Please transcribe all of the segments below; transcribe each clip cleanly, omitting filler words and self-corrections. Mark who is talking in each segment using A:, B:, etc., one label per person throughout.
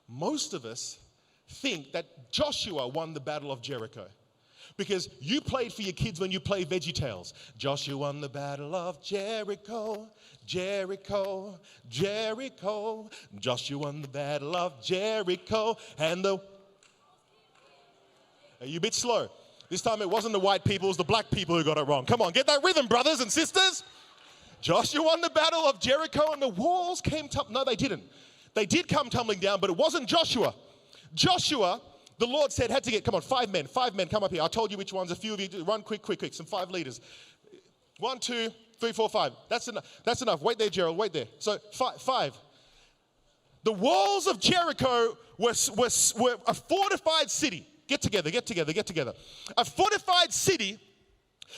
A: most of us think that Joshua won the Battle of Jericho. Because you played for your kids when you played VeggieTales. Joshua won the Battle of Jericho, Jericho, Jericho. Joshua won the Battle of Jericho. And Are you a bit slow? This time it wasn't the white people, it was the black people who got it wrong. Come on, get that rhythm, brothers and sisters. Joshua won the Battle of Jericho and the walls came tumbling. No, they didn't. They did come tumbling down, but it wasn't Joshua. Joshua, the Lord said, had to get, come on, 5 men, come up here. I told you which ones, a few of you, run quick, some 5 leaders. 1, 2, 3, 4, 5. That's enough. Wait there, Gerald, wait there. So 5. The walls of Jericho were a fortified city. Get together. A fortified city.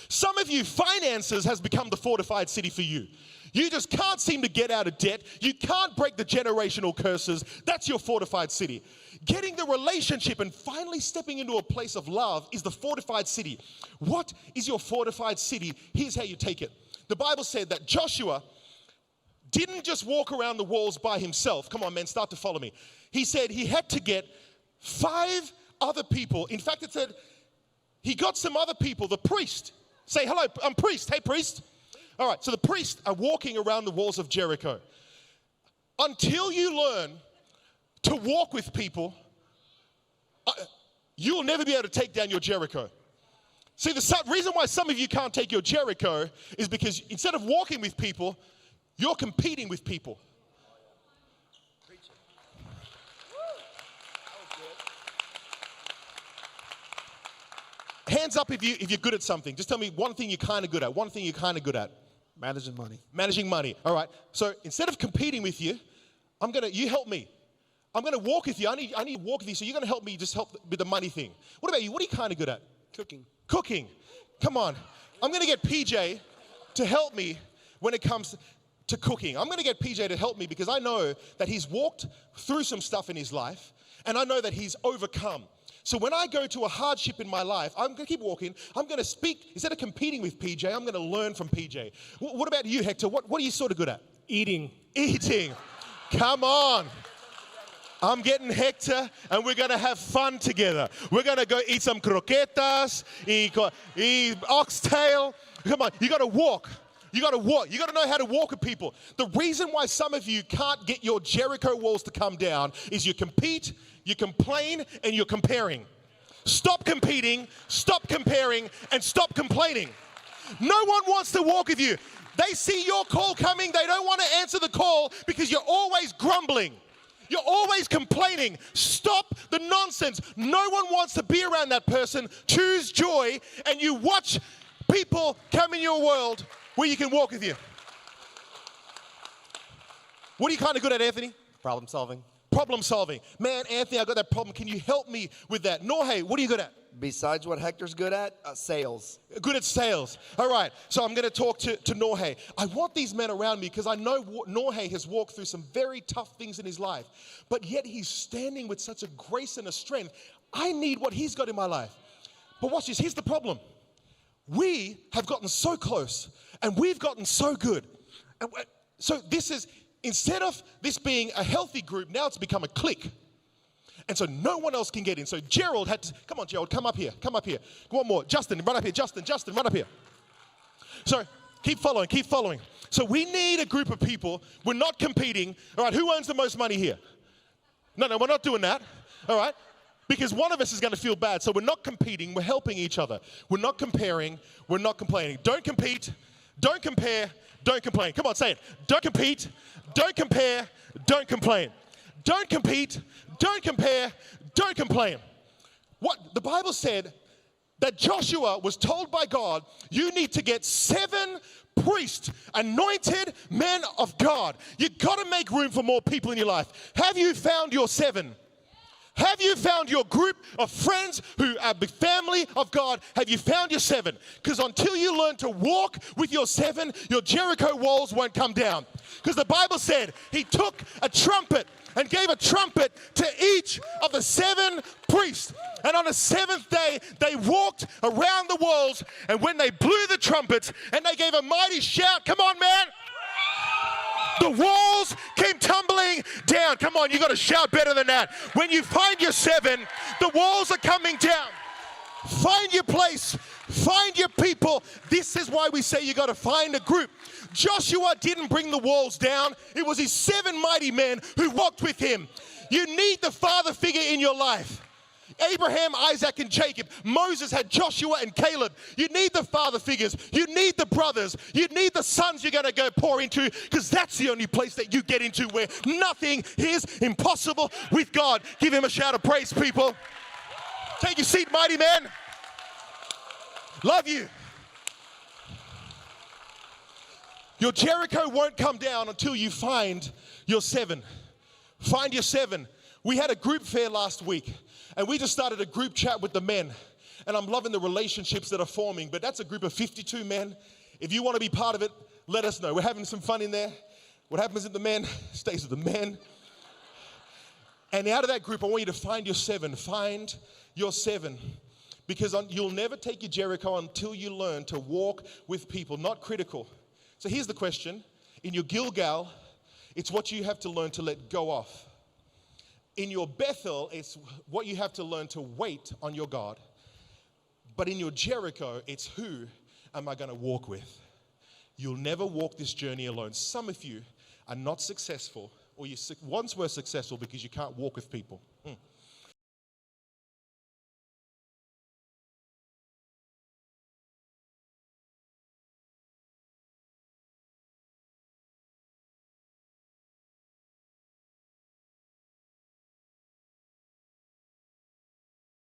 A: Some of you, finances has become the fortified city for you. You just can't seem to get out of debt. You can't break the generational curses. That's your fortified city. Getting the relationship and finally stepping into a place of love is the fortified city. What is your fortified city? Here's how you take it. The Bible said that Joshua didn't just walk around the walls by himself. Come on, man, start to follow me. He said he had to get 5 other people. In fact, it said he got some other people, the priest. Say, hello, I'm priest. Hey, priest. All right, so the priests are walking around the walls of Jericho. Until you learn to walk with people, you'll never be able to take down your Jericho. See, the reason why some of you can't take your Jericho is because instead of walking with people, you're competing with people. Hands up if you're good at something. Just tell me one thing you're kind of good at. One thing you're kind of good at.
B: Managing money.
A: Managing money. All right. So instead of competing with you, you help me. I'm going to walk with you. I need to walk with you. So you're going to help me just help with the money thing. What about you? What are you kind of good at? Cooking. Come on. I'm going to get PJ to help me when it comes to cooking. I'm going to get PJ to help me because I know that he's walked through some stuff in his life and I know that he's overcome. So when I go to a hardship in my life, I'm going to keep walking. I'm going to speak. Instead of competing with PJ, I'm going to learn from PJ. What about you, Hector? What are you sort of good at?
B: Eating.
A: Come on. I'm getting Hector, and we're going to have fun together. We're going to go eat some croquetas, eat oxtail. Come on, you got to walk. You got to know how to walk with people. The reason why some of you can't get your Jericho walls to come down is you compete, you complain, and you're comparing. Stop competing, stop comparing, and stop complaining. No one wants to walk with you. They see your call coming. They don't want to answer the call because you're always grumbling. You're always complaining. Stop the nonsense. No one wants to be around that person. Choose joy, and you watch people come in your world where you can walk with you. What are you kind of good at, Anthony?
B: Problem solving.
A: Man, Anthony, I got that problem. Can you help me with that? Norhe, what are you good at?
B: Besides what Hector's good at, sales.
A: Good at sales. All right, so I'm going to talk to Norhe. I want these men around me because I know Norhe has walked through some very tough things in his life, but yet he's standing with such a grace and a strength. I need what he's got in my life. But watch this. Here's the problem. We have gotten so close, and we've gotten so good. And so instead of this being a healthy group, now it's become a clique. And so no one else can get in. So Gerald had to, come on, Gerald, come up here. One more. Justin, run up here. Justin, run up here. So keep following. So we need a group of people. We're not competing. All right, who owns the most money here? No, we're not doing that. All right? Because one of us is going to feel bad. So we're not competing. We're helping each other. We're not comparing. We're not complaining. Don't compete. Don't compare. Don't complain. Come on, say it. Don't compete. Don't compare. Don't complain. Don't compete. Don't compare. Don't complain. What the Bible said that Joshua was told by God, you need to get 7 priests, anointed men of God. You've got to make room for more people in your life. Have you found your 7? Have you found your group of friends who are the family of God? Have you found your 7? Because until you learn to walk with your 7, your Jericho walls won't come down. Because the Bible said he took a trumpet and gave a trumpet to each of the 7 priests. And on the 7th day, they walked around the walls, and when they blew the trumpets and they gave a mighty shout, come on, man, The walls came tumbling down. Come on, you got to shout better than that. When you find your 7, the walls are coming down. Find your place. Find your people. This is why we say you got to find a group. Joshua didn't bring the walls down. It was his 7 mighty men who walked with him. You need the father figure in your life. Abraham, Isaac, and Jacob. Moses had Joshua and Caleb. You need the father figures. You need the brothers. You need the sons you're going to go pour into, because that's the only place that you get into where nothing is impossible with God. Give him a shout of praise, people. Take your seat, mighty man. Love you. Your Jericho won't come down until you find your 7. Find your 7. We had a group fair last week, and we just started a group chat with the men. And I'm loving the relationships that are forming, but that's a group of 52 men. If you want to be part of it, let us know. We're having some fun in there. What happens with the men stays with the men. And out of that group, I want you to find your 7. Find your 7. Because you'll never take your Jericho until you learn to walk with people, not critical. So here's the question. In your Gilgal, it's what you have to learn to let go of. In your Bethel, it's what you have to learn to wait on your God. But in your Jericho, it's who am I going to walk with? You'll never walk this journey alone. Some of you are not successful, or you once were successful because you can't walk with people.